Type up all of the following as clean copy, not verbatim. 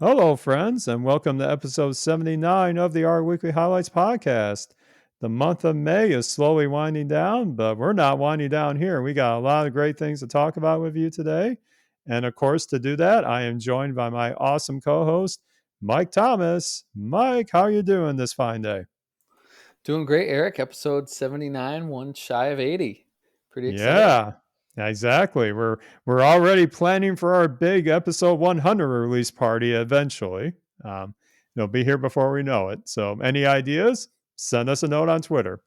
Hello, friends, and welcome to episode 79 of the Our Weekly Highlights podcast. The month of May is slowly winding down, but we're not winding down here. We got a lot of great things to talk about with you today. And of course, to do that, I am joined by my awesome co host, Mike Thomas. Mike, how are you doing this fine day? Doing great, Eric. Episode 79, one shy of 80. Pretty excited. Yeah, exactly. We're already planning for our big episode 100 release party eventually. Um, It'll be here before we know it. So, any ideas? Send us a note on Twitter.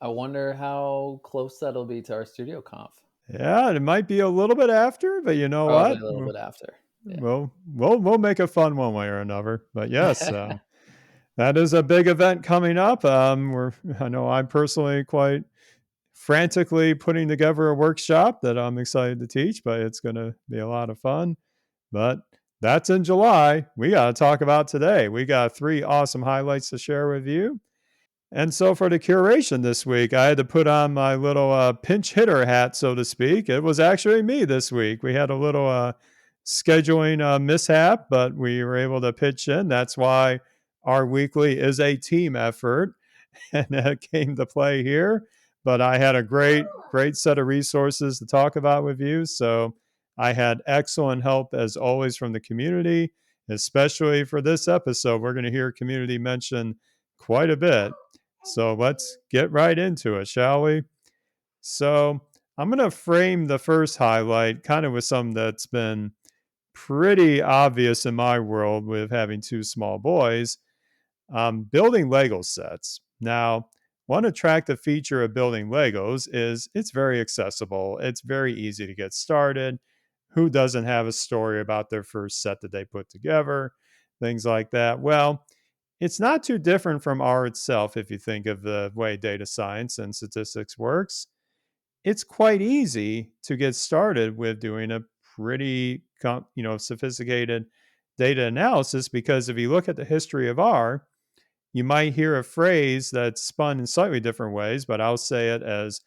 I wonder how close that'll be to our studio conf. Yeah, it might be a little bit after, but you know Probably what? a little bit after. We'll make it fun one way or another. But yes, Yeah. that is a big event coming up. I know I'm personally quite frantically putting together a workshop that I'm excited to teach, but it's going to be a lot of fun. But that's in July. We got to talk about today. We got three awesome highlights to share with you. And so for the curation this week, I had to put on my little pinch hitter hat, so to speak. It was actually me this week. We had a little scheduling mishap, but we were able to pitch in. That's why our weekly is a team effort, and that came to play here. But I had a great set of resources to talk about with you. So I had excellent help as always from the community, especially for this episode. We're going to hear community mentioned quite a bit. So let's get right into it, shall we? So I'm going to frame the first highlight kind of with something that's been pretty obvious in my world with having two small boys, building Lego sets. Now, one attractive feature of building Legos is it's very accessible. It's very easy to get started. Who doesn't have a story about their first set that they put together? Things like that. Well, it's not too different from R itself if you think of the way data science and statistics works. It's quite easy to get started with doing a pretty sophisticated data analysis because if you look at the history of R, you might hear a phrase that's spun in slightly different ways, but I'll say it as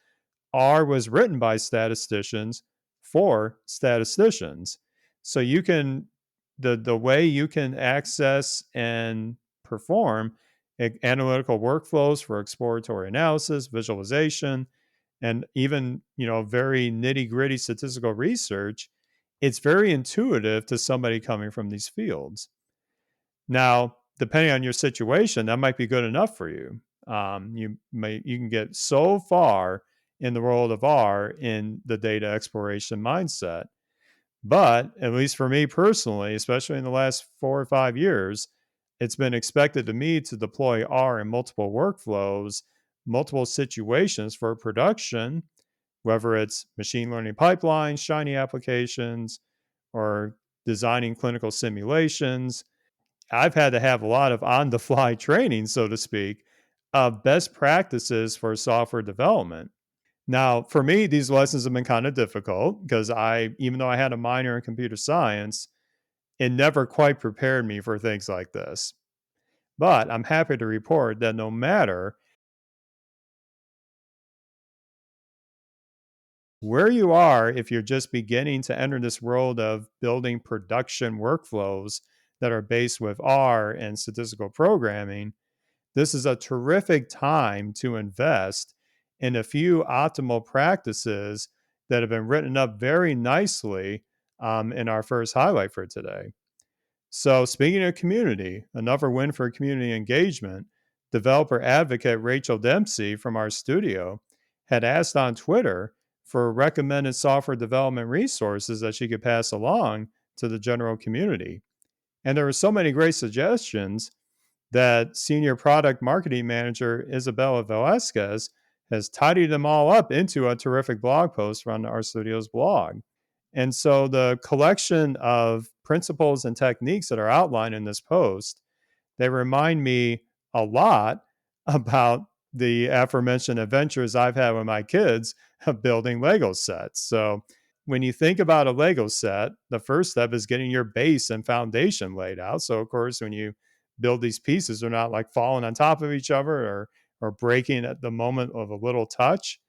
R was written by statisticians for statisticians. So you can the way you can access and perform analytical workflows for exploratory analysis, visualization, and even very nitty gritty statistical research. It's very intuitive to somebody coming from these fields. Now, depending on your situation, that might be good enough for you. You can get so far in the world of R in the data exploration mindset. But at least for me personally, especially in the last 4 or 5 years, it's been expected of me to deploy R in multiple workflows, multiple situations for production, whether it's machine learning pipelines, Shiny applications, or designing clinical simulations. I've had to have a lot of on the fly training, so to speak, of best practices for software development. Now, for me, these lessons have been kind of difficult because even though I had a minor in computer science, it never quite prepared me for things like this. But I'm happy to report that no matter where you are, if you're just beginning to enter this world of building production workflows that are based with R and statistical programming, this is a terrific time to invest in a few optimal practices that have been written up very nicely in our first highlight for today. So, speaking of community, another win for community engagement, developer advocate Rachel Dempsey from our studio had asked on Twitter for recommended software development resources that she could pass along to the general community. And there were so many great suggestions that senior product marketing manager Isabella Velasquez has tidied them all up into a terrific blog post on our studio's blog. And so the collection of principles and techniques that are outlined in this post, they remind me a lot about the aforementioned adventures I've had with my kids of building Lego sets. So when you think about a Lego set, the first step is getting your base and foundation laid out. So of course, when you build these pieces, they're not like falling on top of each other or breaking at the moment of a little touch.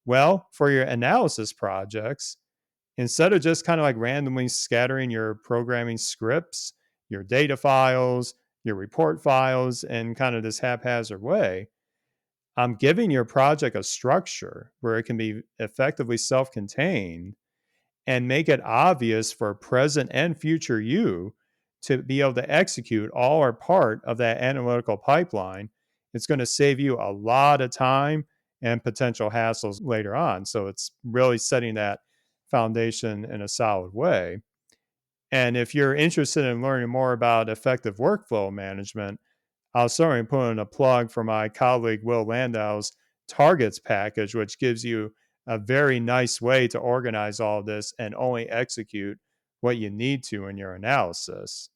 Well, for your analysis projects, instead of just kind of like randomly scattering your programming scripts your data files, your report files in kind of this haphazard way. I'm giving your project a structure where it can be effectively self contained and make it obvious for present and future you to be able to execute all or part of that analytical pipeline. It's going to save you a lot of time and potential hassles later on. So it's really setting that foundation in a solid way. And if you're interested in learning more about effective workflow management, I'll certainly put in a plug for my colleague Will Landau's targets package, which gives you a very nice way to organize all of this and only execute what you need to in your analysis.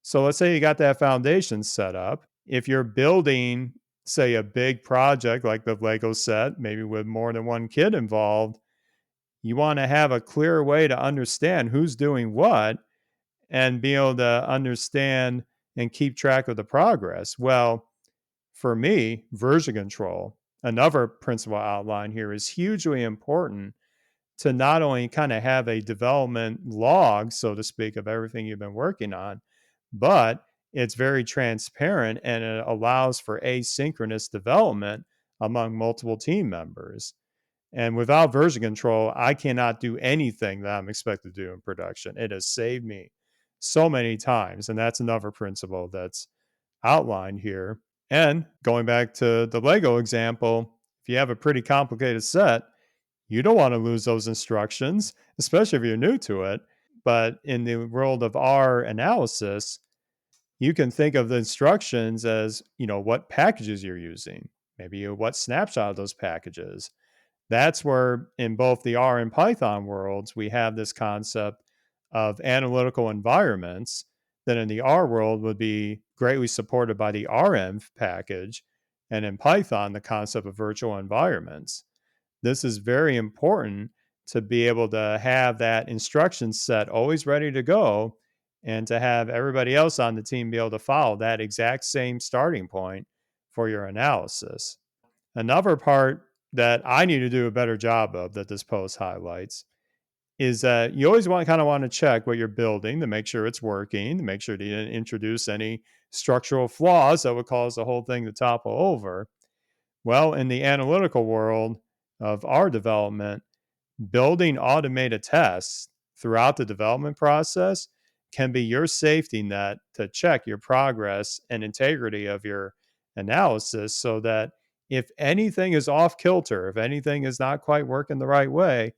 So let's say you got that foundation set up. If you're building, say, a big project like the Lego set, maybe with more than one kid involved, you want to have a clear way to understand who's doing what and be able to understand and keep track of the progress. Well, for me, version control, another principal outline here, is hugely important to not only kind of have a development log, so to speak, of everything you've been working on, but it's very transparent and it allows for asynchronous development among multiple team members. And without version control, I cannot do anything that I'm expected to do in production. It has saved me so many times. And that's another principle that's outlined here. And going back to the Lego example, if you have a pretty complicated set, you don't want to lose those instructions, especially if you're new to it. But in the world of R analysis, you can think of the instructions as, what packages you're using, maybe what snapshot of those packages. That's where, in both the R and Python worlds, we have this concept of analytical environments that in the R world would be greatly supported by the RM package, and in Python, the concept of virtual environments. This is very important to be able to have that instruction set always ready to go and to have everybody else on the team be able to follow that exact same starting point for your analysis. Another part that I need to do a better job of that this post highlights is that you always want to check what you're building to make sure it's working, to make sure that you didn't introduce any structural flaws that would cause the whole thing to topple over. Well, in the analytical world of our development, building automated tests throughout the development process can be your safety net to check your progress and integrity of your analysis so that if anything is off kilter, if anything is not quite working the right way,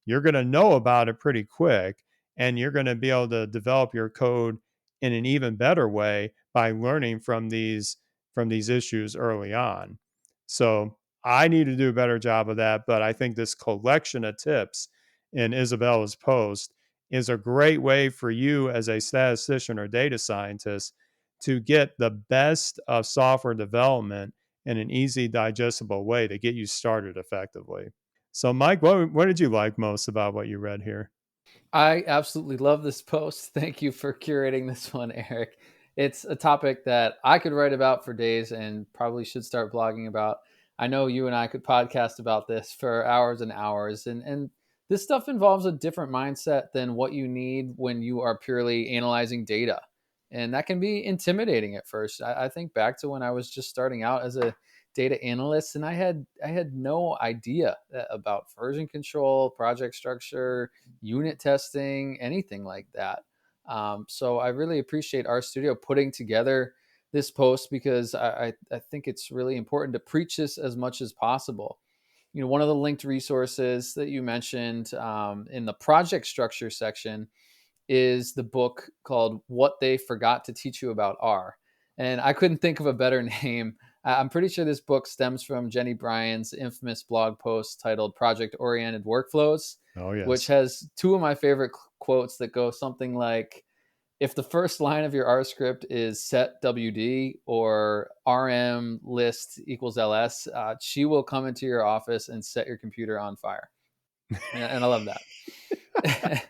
you're going to know about it pretty quick and you're going to be able to develop your code in an even better way by learning from these issues early on. So I need to do a better job of that. But I think this collection of tips in Isabella's post is a great way for you as a statistician or data scientist to get the best of software development in an easy, digestible way to get you started effectively. So, Mike, what did you like most about what you read here? I absolutely love this post. Thank you for curating this one, Eric. It's a topic that I could write about for days and probably should start blogging about. I know you and I could podcast about this for hours and hours. And this stuff involves a different mindset than what you need when you are purely analyzing data. And that can be intimidating at first. I think back to when I was just starting out as a data analyst, and I had no idea about version control, project structure, unit testing, anything like that. So I really appreciate RStudio putting together this post because I think it's really important to preach this as much as possible. One of the linked resources that you mentioned in the project structure section is the book called What They Forgot to Teach You About R. And I couldn't think of a better name. I'm pretty sure this book stems from Jenny Bryan's infamous blog post titled Project Oriented Workflows, Oh, which yes. has two of my favorite quotes that go something like, if the first line of your R script is set WD or RM list equals LS, she will come into your office and set your computer on fire. And I love that.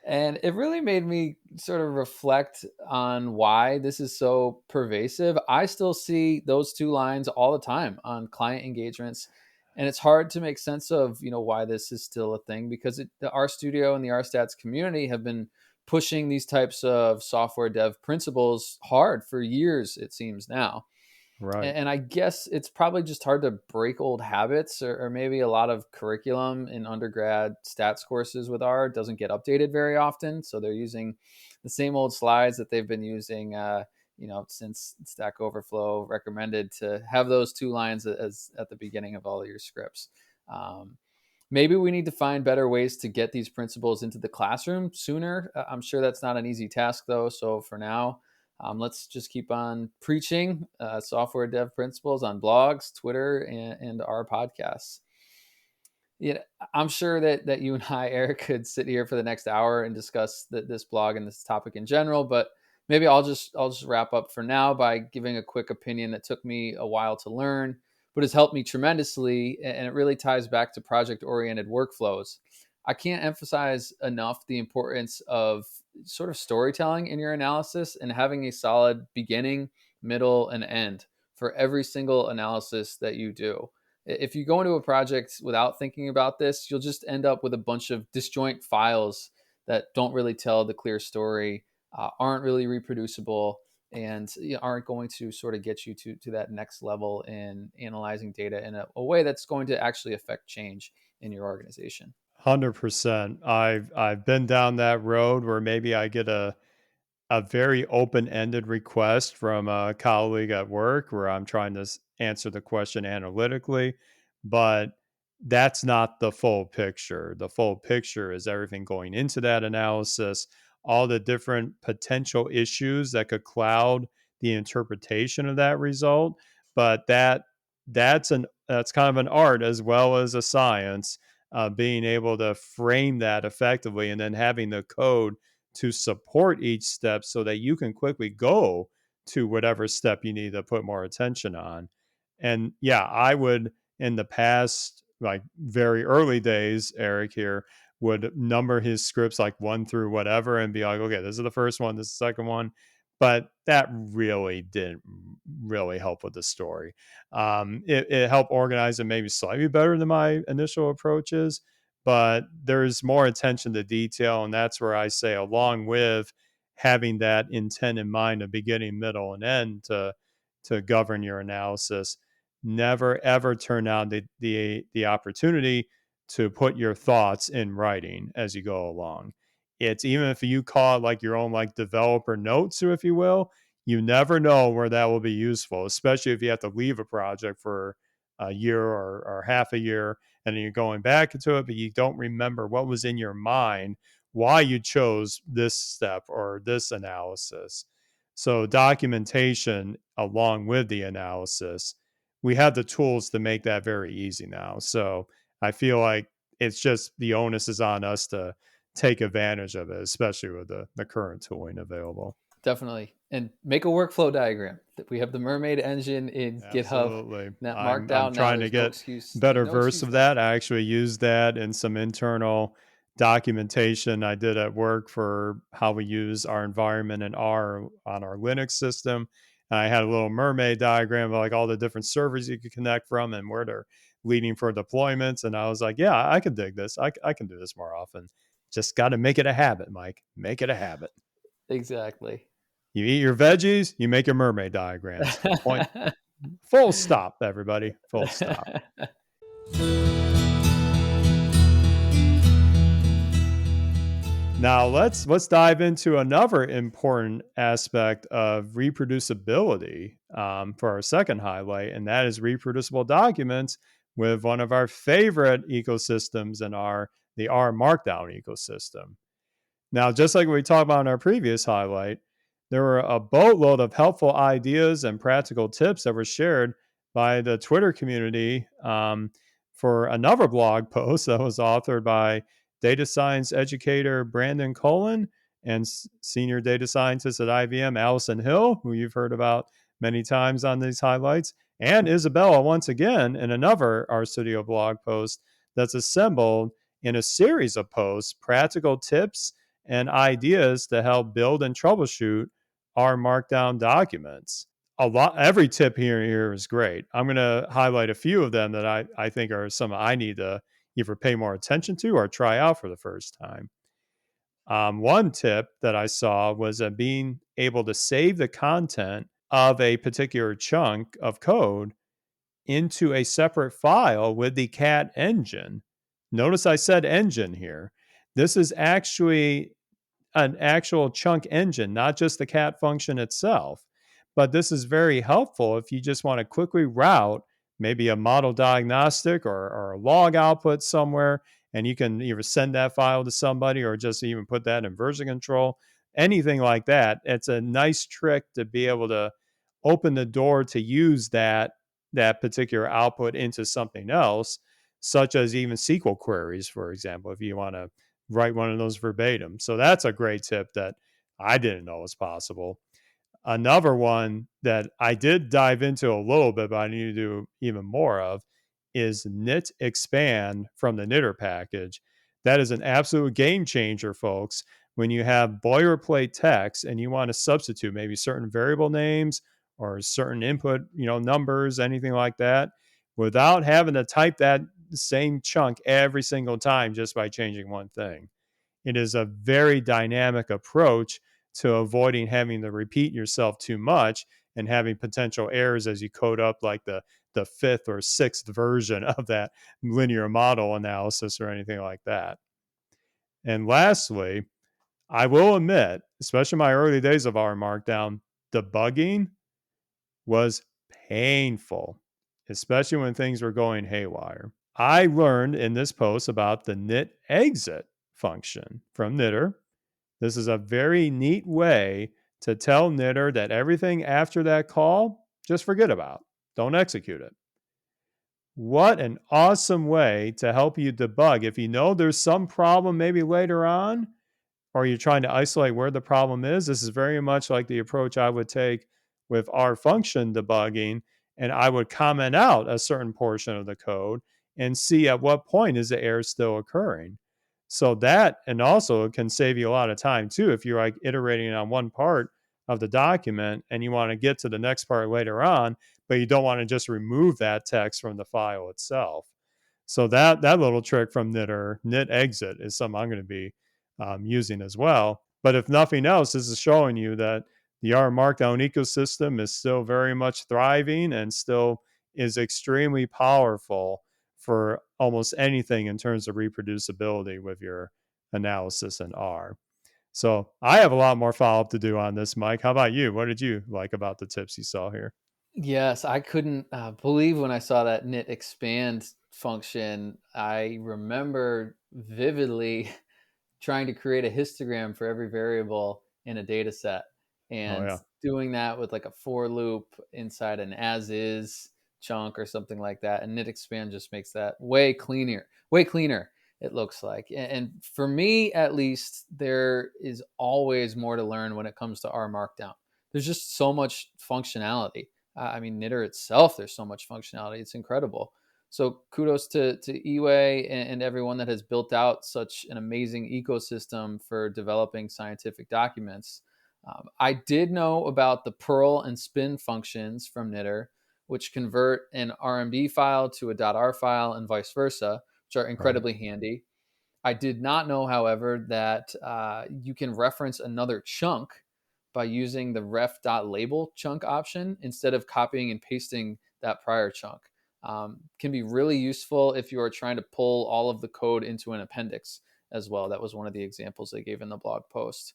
And it really made me sort of reflect on why this is so pervasive. I still see those two lines all the time on client engagements. And it's hard to make sense of, why this is still a thing because the RStudio and the RStats community have been pushing these types of software dev principles hard for years, it seems now. Right. And I guess it's probably just hard to break old habits, or maybe a lot of curriculum in undergrad stats courses with R doesn't get updated very often. So they're using the same old slides that they've been using, since Stack Overflow recommended to have those two lines as at the beginning of all of your scripts. Um, Maybe we need to find better ways to get these principles into the classroom sooner. I'm sure that's not an easy task, though. So for now, let's just keep on preaching software dev principles on blogs, Twitter, and our podcasts. Yeah, I'm sure that you and I, Eric, could sit here for the next hour and discuss this blog and this topic in general. But maybe I'll just wrap up for now by giving a quick opinion that took me a while to learn, but has helped me tremendously, and it really ties back to project-oriented workflows. I can't emphasize enough the importance of sort of storytelling in your analysis and having a solid beginning, middle, and end for every single analysis that you do. If you go into a project without thinking about this, you'll just end up with a bunch of disjoint files that don't really tell the clear story, aren't really reproducible, and aren't going to sort of get you to that next level in analyzing data in a way that's going to actually affect change in your organization. 100%. I've been down that road where maybe I get a very open-ended request from a colleague at work where I'm trying to answer the question analytically, but that's not the full picture. The full picture is everything going into that analysis, all the different potential issues that could cloud the interpretation of that result. But that's kind of an art as well as a science, being able to frame that effectively and then having the code to support each step so that you can quickly go to whatever step you need to put more attention on. And yeah, I would in the past, like very early days, Eric here would number his scripts like one through whatever and be like, okay, this is the first one, this is the second one. But that really didn't really help with the story. It helped organize it maybe slightly better than my initial approaches, but there's more attention to detail. And that's where I say, along with having that intent in mind of beginning, middle, and end to govern your analysis, never ever turn down the opportunity to put your thoughts in writing as you go along. It's even if you call it like your own like developer notes, or if you will, you never know where that will be useful, especially if you have to leave a project for a year or half a year and then you're going back into it, but you don't remember what was in your mind, why you chose this step or this analysis. So, documentation along with the analysis, we have the tools to make that very easy now. So, I feel like it's just the onus is on us to take advantage of it, especially with the current tooling available. Definitely. And make a workflow diagram. We have the Mermaid engine in GitHub. Absolutely. That I'm markdown now, trying to there's no get excuse. There's better no verse excuse of there. that. I actually used that in some internal documentation I did at work for how we use our environment in R on our Linux system. And I had a little mermaid diagram of like all the different servers you could connect from and where they're leading for deployments. And I was like, yeah, I can dig this. I can do this more often. Just got to make it a habit, Mike. Make it a habit. Exactly. You eat your veggies, you make your mermaid diagrams. Point. Full stop, everybody. Full stop. Now let's dive into another important aspect of reproducibility for our second highlight, and that is reproducible documents with one of our favorite ecosystems in the R Markdown ecosystem. Now, just like we talked about in our previous highlight, there were a boatload of helpful ideas and practical tips that were shared by the Twitter community for another blog post that was authored by data science educator Brandon Cullen and senior data scientist at IBM, Allison Hill, who you've heard about many times on these highlights, and Isabella once again in another RStudio blog post that's assembled in a series of posts, practical tips and ideas to help build and troubleshoot our markdown documents. Every tip here is great. I'm going to highlight a few of them that I think are some I need to either pay more attention to or try out for the first time. One tip that I saw was being able to save the content of a particular chunk of code into a separate file with the cat engine. Notice I said engine here. This is actually an actual chunk engine, not just the cat function itself. But this is very helpful if you just want to quickly route maybe a model diagnostic or a log output somewhere, and you can either send that file to somebody or just even put that in version control, anything like that. It's a nice trick to be able to open the door to use that particular output into something else, such as even SQL queries, for example, if you want to write one of those verbatim. So that's a great tip that I didn't know was possible. Another one that I did dive into a little bit, but I need to do even more of is knit expand from the knitter package. That is an absolute game changer, folks. When you have boilerplate text and you want to substitute maybe certain variable names or certain input, numbers, anything like that, without having to type that same chunk every single time just by changing one thing. It is a very dynamic approach to avoiding having to repeat yourself too much and having potential errors as you code up like the fifth or sixth version of that linear model analysis or anything like that. And lastly, I will admit, especially in my early days of R Markdown, debugging was painful, especially when things were going haywire. I learned in this post about the knit exit function from knitter. This is a very neat way to tell knitter that everything after that call, just forget about. Don't execute it. What an awesome way to help you debug. If you know there's some problem maybe later on, or you're trying to isolate where the problem is, this is very much like the approach I would take with our function debugging. And I would comment out a certain portion of the code and see at what point is the error still occurring. So that, and also it can save you a lot of time too if you're like iterating on one part of the document and you want to get to the next part later on, but you don't want to just remove that text from the file itself. So that little trick from knitter, knit exit, is something I'm going to be using as well. But if nothing else, this is showing you that the R Markdown ecosystem is still very much thriving and still is extremely powerful for almost anything in terms of reproducibility with your analysis in R. So I have a lot more follow up to do on this, Mike. How about you? What did you like about the tips you saw here? Yes, I couldn't believe when I saw that knit expand function. I remember vividly trying to create a histogram for every variable in a data set Oh, and yeah. doing that with like a for loop inside an as is chunk or something like that. And knit expand just makes that way cleaner. It looks like. And for me, at least, there is always more to learn when it comes to R Markdown. There's just so much functionality. I mean, Knitter itself, there's so much functionality. It's incredible. So kudos to Eway and everyone that has built out such an amazing ecosystem for developing scientific documents. I did know about the Perl and Spin functions from Knitter, which convert an RMD file to a .r file and vice versa, which are Right. incredibly handy. I did not know, however, that you can reference another chunk by using the ref.label chunk option instead of copying and pasting that prior chunk. Can be really useful if you are trying to pull all of the code into an appendix as well. That was one of the examples they gave in the blog post.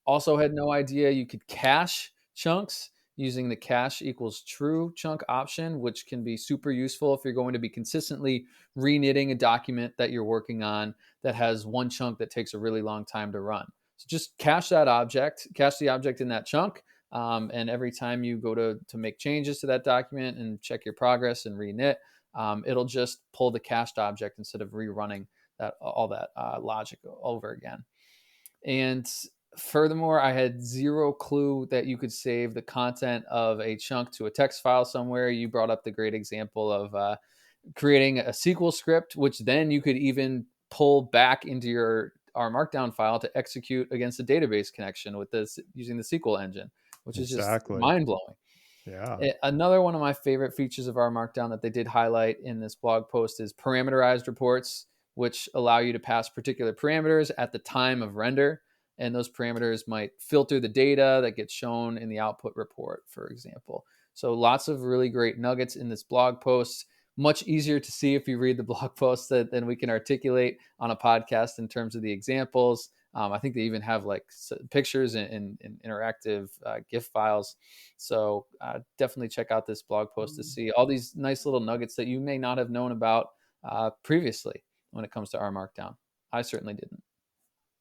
Also had no idea you could cache chunks using the cache equals true chunk option, which can be super useful if you're going to be consistently reknitting a document that you're working on that has one chunk that takes a really long time to run. So just cache the object in that chunk. And every time you go to make changes to that document and check your progress and reknit, it'll just pull the cached object instead of rerunning all that logic over again. And furthermore, I had zero clue that you could save the content of a chunk to a text file somewhere. You brought up the great example of creating a SQL script, which then you could even pull back into your R Markdown file to execute against a database connection with this using the SQL engine, which is just Exactly. mind blowing. Yeah. Another one of my favorite features of R Markdown that they did highlight in this blog post is parameterized reports, which allow you to pass particular parameters at the time of render. And those parameters might filter the data that gets shown in the output report, for example. So lots of really great nuggets in this blog post. Much easier to see if you read the blog post than we can articulate on a podcast in terms of the examples. I think they even have like pictures and interactive GIF files. So definitely check out this blog post to see all these nice little nuggets that you may not have known about previously when it comes to R Markdown. I certainly didn't.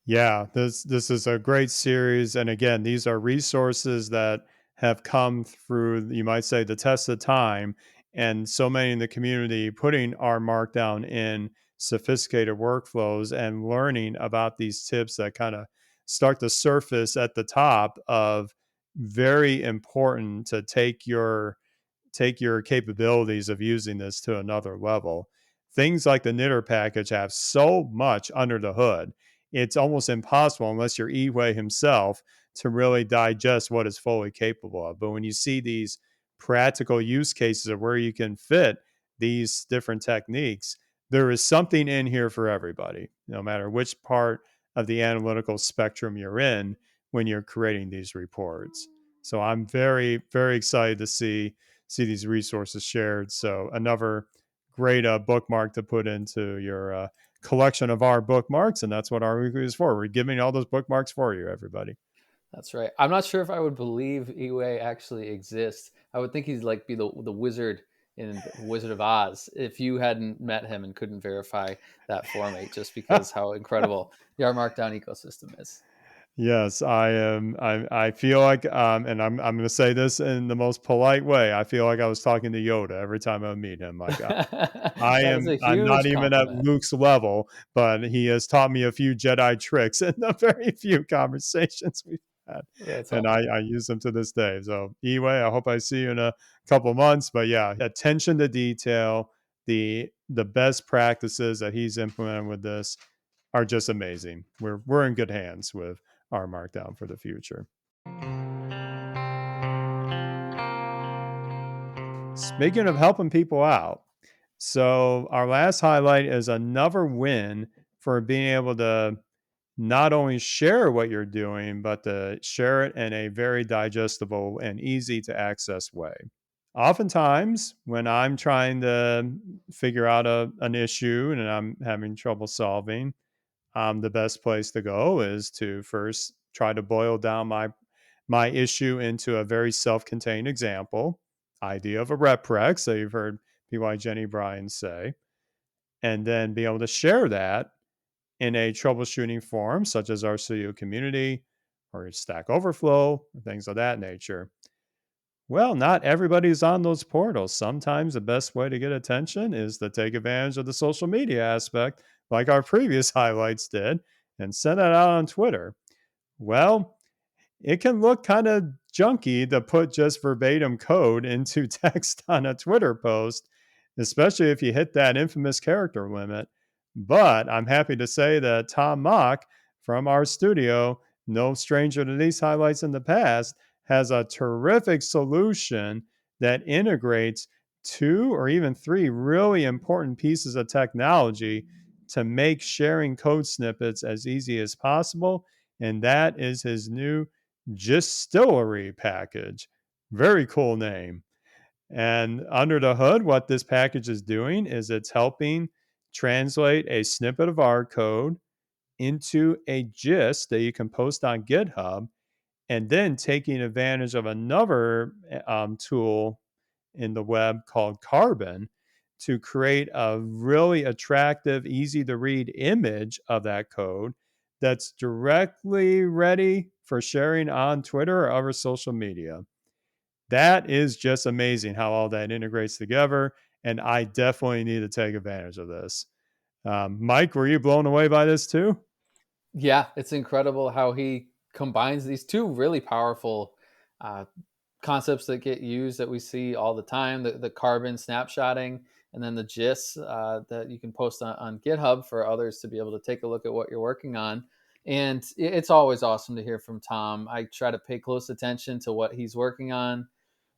Yeah, this is a great series, and again, these are resources that have come through, you might say, the test of time, and so many in the community putting our Markdown in sophisticated workflows and learning about these tips that kind of start to surface at the top of very important to take your capabilities of using this to another level. Things like the knitter package have so much under the hood. It's almost impossible unless you're Eway himself to really digest what it's fully capable of. But when you see these practical use cases of where you can fit these different techniques, there is something in here for everybody, no matter which part of the analytical spectrum you're in when you're creating these reports. So I'm very, very excited to see these resources shared. So another great bookmark to put into your collection of our bookmarks, and that's what our weekly is for. We're giving all those bookmarks for you, everybody. That's right. I'm not sure if I would believe Eway actually exists. I would think he's like be the wizard in the Wizard of Oz if you hadn't met him and couldn't verify that for me, just because how incredible the R Markdown ecosystem is. Yes, I am. I feel like, and I'm going to say this in the most polite way. I feel like I was talking to Yoda every time I meet him. Like I That is am. a I'm not huge even at compliment. Luke's level, but he has taught me a few Jedi tricks in the very few conversations we've had, That's and awesome. I use them to this day. So, anyway, I hope I see you in a couple months. But yeah, attention to detail, the best practices that he's implemented with this are just amazing. We're in good hands with our Markdown for the future. Speaking of helping people out, so our last highlight is another win for being able to not only share what you're doing, but to share it in a very digestible and easy to access way. Oftentimes, when I'm trying to figure out an issue and I'm having trouble solving, the best place to go is to first try to boil down my issue into a very self-contained example, idea of a rep rec. So you've heard people like Jenny Bryan say, and then be able to share that in a troubleshooting forum, such as our studio community or Stack Overflow, or things of that nature. Well, not everybody's on those portals. Sometimes the best way to get attention is to take advantage of the social media aspect, like our previous highlights did, and send it out on Twitter. Well, it can look kind of junky to put just verbatim code into text on a Twitter post, especially if you hit that infamous character limit. But I'm happy to say that Tom Mock from our studio, no stranger to these highlights in the past, has a terrific solution that integrates two or even three really important pieces of technology to make sharing code snippets as easy as possible. And that is his new Distillery package. Very cool name. And under the hood, what this package is doing is it's helping translate a snippet of our code into a gist that you can post on GitHub, and then taking advantage of another tool in the web called Carbon to create a really attractive, easy to read image of that code that's directly ready for sharing on Twitter or other social media. That is just amazing how all that integrates together. And I definitely need to take advantage of this. Mike, were you blown away by this too? Yeah, it's incredible how he combines these two really powerful uh, concepts that get used that we see all the time, the carbon snapshotting and then the GIS that you can post on GitHub for others to be able to take a look at what you're working on. And it's always awesome to hear from Tom. I try to pay close attention to what he's working on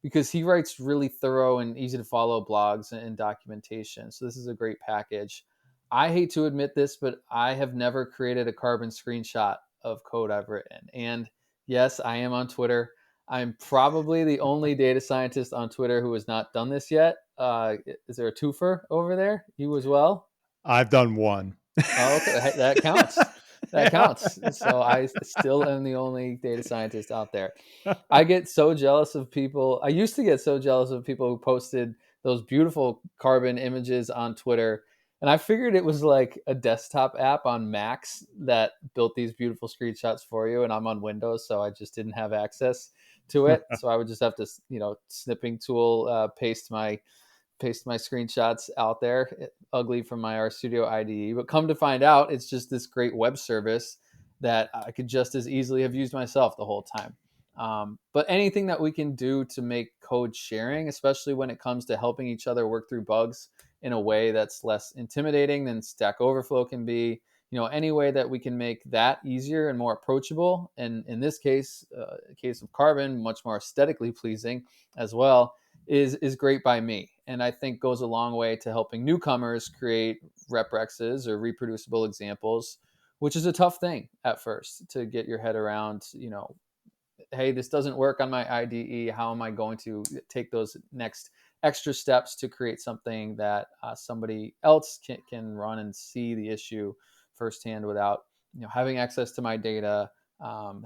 because he writes really thorough and easy to follow blogs and documentation. So this is a great package. I hate to admit this, but I have never created a carbon screenshot of code I've written. And yes, I am on Twitter. I'm probably the only data scientist on Twitter who has not done this yet. Is there a twofer over there? You as well? I've done one. Oh, okay, hey, that counts. That Yeah. counts. So I still am the only data scientist out there. I get so jealous of people. I used to get so jealous of people who posted those beautiful carbon images on Twitter. And I figured it was like a desktop app on Macs that built these beautiful screenshots for you. And I'm on Windows, so I just didn't have access to it. So I would just have to, snipping tool, paste my screenshots out there, ugly from my RStudio IDE. But come to find out, it's just this great web service that I could just as easily have used myself the whole time. But anything that we can do to make code sharing, especially when it comes to helping each other work through bugs in a way that's less intimidating than Stack Overflow can be, any way that we can make that easier and more approachable, and in this case, case of Carbon, much more aesthetically pleasing as well, is great by me, and I think goes a long way to helping newcomers create reprexes or reproducible examples, which is a tough thing at first to get your head around. Hey, this doesn't work on my IDE. How am I going to take those next extra steps to create something that somebody else can run and see the issue firsthand without having access to my data,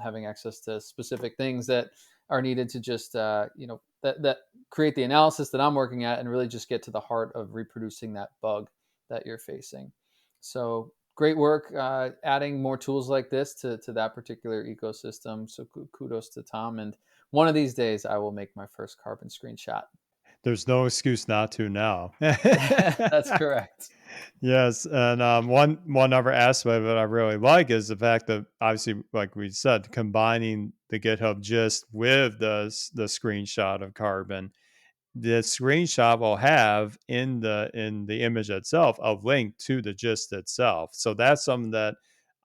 having access to specific things that are needed to just that create the analysis that I'm working at and really just get to the heart of reproducing that bug that you're facing. So great work adding more tools like this to that particular ecosystem. So kudos to Tom. And one of these days, I will make my first carbon screenshot. There's no excuse not to now. That's correct. Yes, and one other aspect that I really like is the fact that obviously, like we said, combining the GitHub gist with the screenshot of Carbon, the screenshot will have in the image itself a link to the gist itself. So that's something that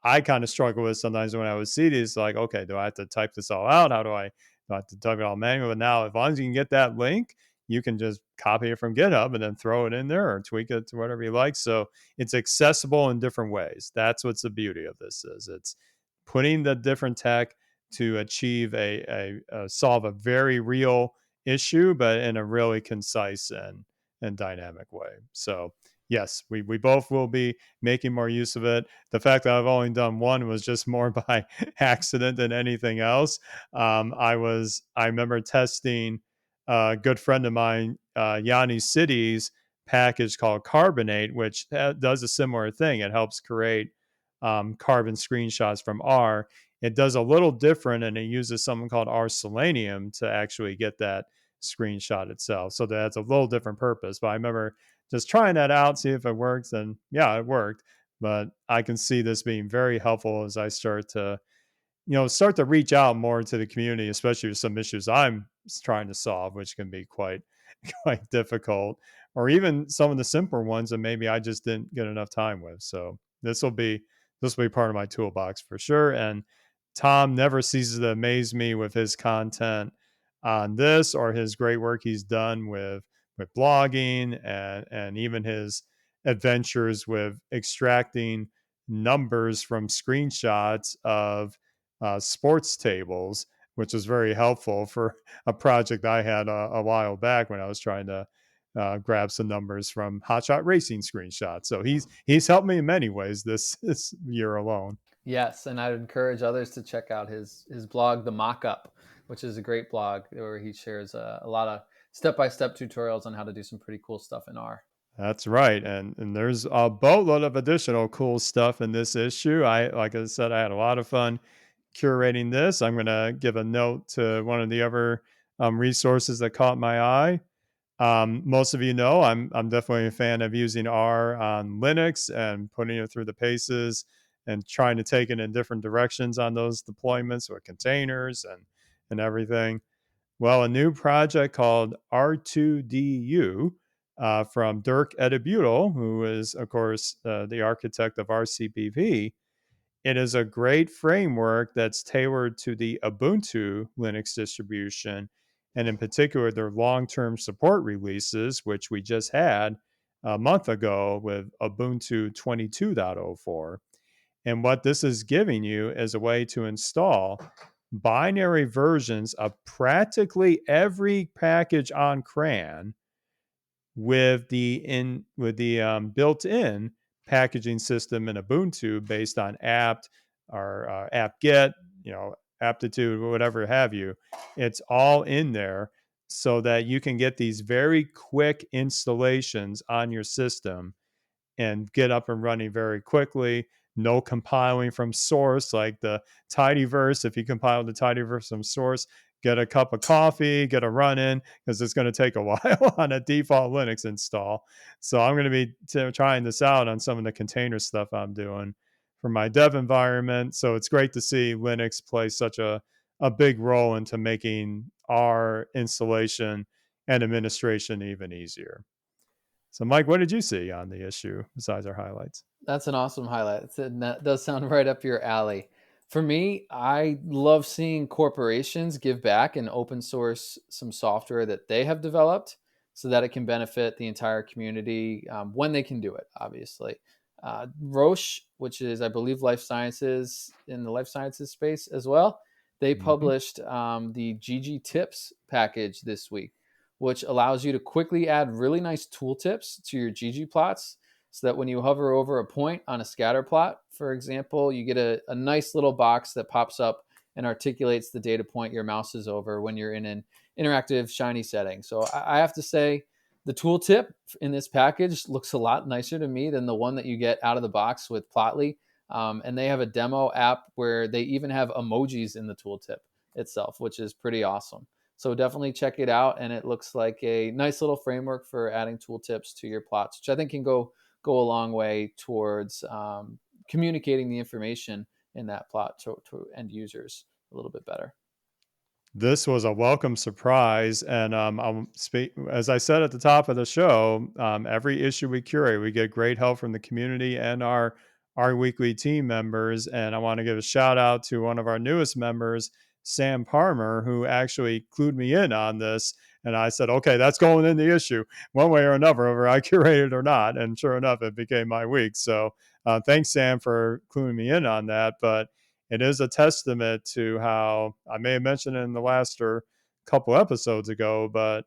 I kind of struggle with sometimes when I would see these. Like, okay, do I have to type this all out? How do I have to type it all manually? But now, as long as you can get that link, you can just copy it from GitHub and then throw it in there or tweak it to whatever you like. So it's accessible in different ways. That's what's the beauty of this is it's putting the different tech to achieve a solve a very real issue, but in a really concise and dynamic way. So yes, we both will be making more use of it. The fact that I've only done one was just more by accident than anything else. I remember testing a good friend of mine, iamYannC's package called Carbonate, which does a similar thing. It helps create carbon screenshots from R. It does a little different, and it uses something called R Selenium to actually get that screenshot itself. So that's a little different purpose. But I remember just trying that out, see if it works, and yeah, it worked. But I can see this being very helpful as I start to reach out more to the community, especially with some issues I'm trying to solve, which can be quite quite difficult, or even some of the simpler ones that maybe I just didn't get enough time with. So this will be part of my toolbox for sure. And Tom never ceases to amaze me with his content on this or his great work he's done with blogging and even his adventures with extracting numbers from screenshots of sports tables, which was very helpful for a project I had a while back when I was trying to grab some numbers from Hotshot Racing screenshots. So he's helped me in many ways this year alone. Yes, and I'd encourage others to check out his blog, The Mockup, which is a great blog where he shares a lot of step-by-step tutorials on how to do some pretty cool stuff in R. That's right, and there's a boatload of additional cool stuff in this issue. Like I said, I had a lot of fun curating this. I'm going to give a note to one of the other resources that caught my eye. Most of you know I'm definitely a fan of using R on Linux and putting it through the paces and trying to take it in different directions on those deployments with containers and everything. Well, a new project called R2DU from Dirk Edebutel, who is, of course, the architect of RCPP. It is a great framework that's tailored to the Ubuntu Linux distribution, and in particular, their long term support releases, which we just had a month ago with Ubuntu 22.04. And what this is giving you is a way to install binary versions of practically every package on CRAN with the built-in packaging system in Ubuntu based on apt or apt-get, aptitude, whatever have you. It's all in there so that you can get these very quick installations on your system and get up and running very quickly. No compiling from source like the tidyverse. If you compile the tidyverse from source, get a cup of coffee, get a run in, because it's going to take a while on a default Linux install. So I'm going to be trying this out on some of the container stuff I'm doing for my dev environment. So it's great to see Linux play such a big role into making our installation and administration even easier. So, Mike, what did you see on the issue besides our highlights? That's an awesome highlight. That does sound right up your alley. For me, I love seeing corporations give back and open source some software that they have developed so that it can benefit the entire community when they can do it, obviously. Roche, which is, I believe, life sciences in the life sciences space as well, they Mm-hmm. published the GG Tips package this week, which allows you to quickly add really nice tooltips to your GG plots so that when you hover over a point on a scatter plot, for example, you get a nice little box that pops up and articulates the data point your mouse is over when you're in an interactive Shiny setting. So I have to say, the tooltip in this package looks a lot nicer to me than the one that you get out of the box with Plotly. And they have a demo app where they even have emojis in the tooltip itself, which is pretty awesome. So definitely check it out. And it looks like a nice little framework for adding tooltips to your plots, which I think can go a long way towards communicating the information in that plot to end users a little bit better. This was a welcome surprise, and as I said at the top of the show, every issue we curate, we get great help from the community and our weekly team members. And I want to give a shout out to one of our newest members, Sam Parmer, who actually clued me in on this. And I said, okay, that's going in the issue one way or another, whether I curated or not. And sure enough, it became my week. So thanks, Sam, for cluing me in on that. But it is a testament to how I may have mentioned it in the last or couple episodes ago, but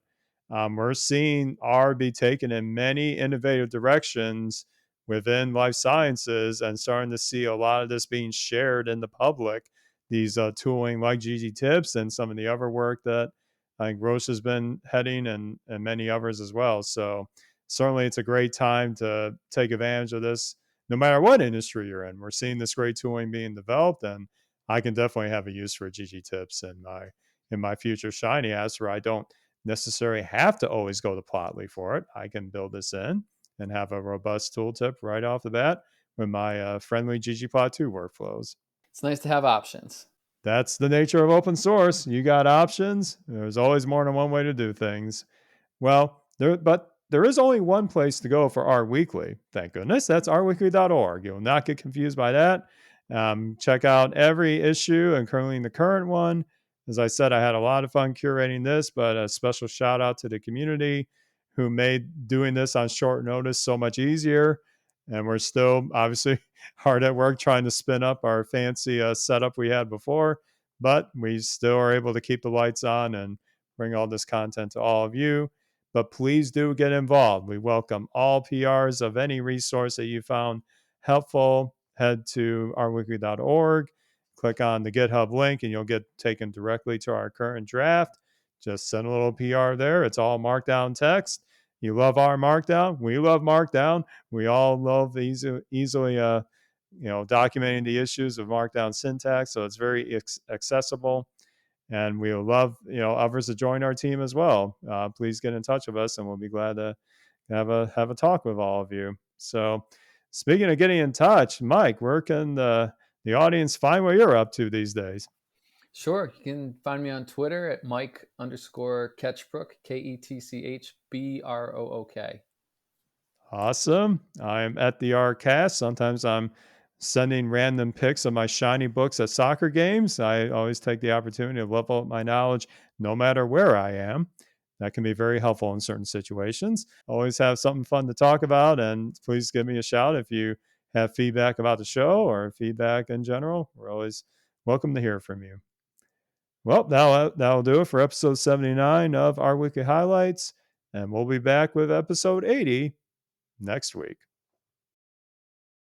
we're seeing R be taken in many innovative directions within life sciences and starting to see a lot of this being shared in the public. These tooling like GG Tips and some of the other work that I think Roche has been heading and many others as well. So certainly it's a great time to take advantage of this no matter what industry you're in. We're seeing this great tooling being developed, and I can definitely have a use for GG Tips in my future Shiny apps where I don't necessarily have to always go to Plotly for it. I can build this in and have a robust tooltip right off the bat with my friendly ggplot2 workflows. It's nice to have options. That's the nature of open source. You got options. There's always more than one way to do things. Well, there is only one place to go for R Weekly. Thank goodness. That's rweekly.org. You'll not get confused by that. Check out every issue, including the current one. As I said, I had a lot of fun curating this, but a special shout out to the community who made doing this on short notice so much easier. And we're still obviously hard at work trying to spin up our fancy setup we had before, but we still are able to keep the lights on and bring all this content to all of you. But please do get involved. We welcome all PRs of any resource that you found helpful. Head to rweekly.org, click on the GitHub link, and you'll get taken directly to our current draft. Just send a little PR there. It's all markdown text. You love our markdown. We love markdown. We all love easily documenting the issues of markdown syntax. So it's very accessible. And we love others to join our team as well. Please get in touch with us, and we'll be glad to have a talk with all of you. So, speaking of getting in touch, Mike, where can the audience find what you're up to these days? Sure. You can find me on Twitter at Mike_Ketchbrook, KETCHBROOK. Awesome. I'm at the RCast. Sometimes I'm sending random pics of my shiny books at soccer games. I always take the opportunity to level up my knowledge no matter where I am. That can be very helpful in certain situations. Always have something fun to talk about. And please give me a shout if you have feedback about the show or feedback in general, we're always welcome to hear from you. Well, that'll do it for episode 79 of our weekly highlights, and we'll be back with episode 80 next week.